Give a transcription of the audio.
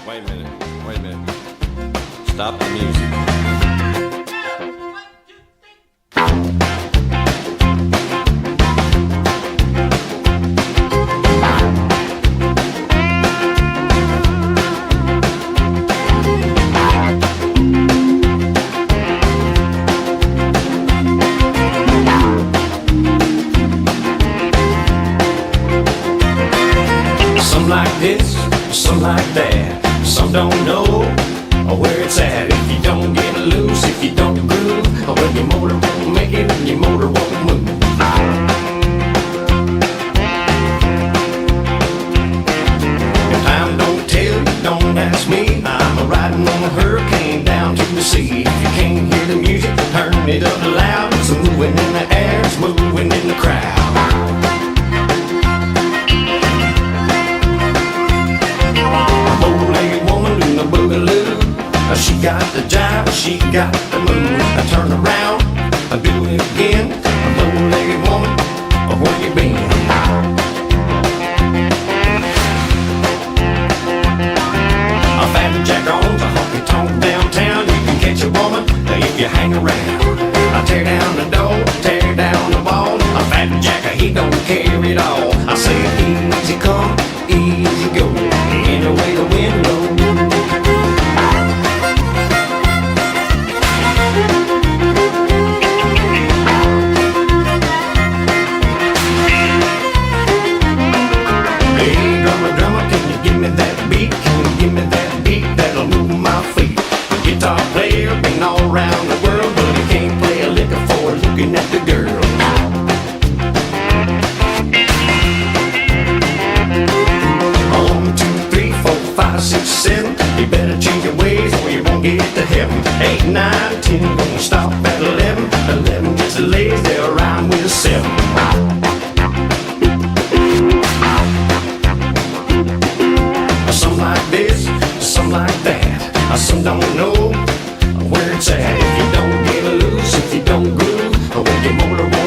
Wait a minute. Wait a minute. Stop the music. Some like this, some like that. Some don't know where it's at. If you don't get loose, if you don't groove, well, your motor won't make it and your motor won't move. If time don't tell you, don't ask me. I'm riding on a hurricane down to the sea. If you can't hear the music, turn it up loud. It's moving in the air, it's moving in the crowd. She got the jive, she got the move. I turn around, I do it again. A bow-legged woman, where you been? A fat jack on a honky-tonk downtown. You can catch a woman if you hang around. I tear down the door, tear down the wall. A fat jacker, he don't care at all. I say easy come, easy go. Any way the wind blows. Guitar player been all around the world, but he can't play a lick for looking at the girl. 1, 2, 3, 4, 5, 6, 7. You better change your ways or you won't get to heaven. 8, 9, 10, gonna stop at 11. 11 gets the ladies, they'll rhyme with a 7. Some like this, some like that. Some don't know where it's at. If you don't get loose, if you don't groove, well, your motor won't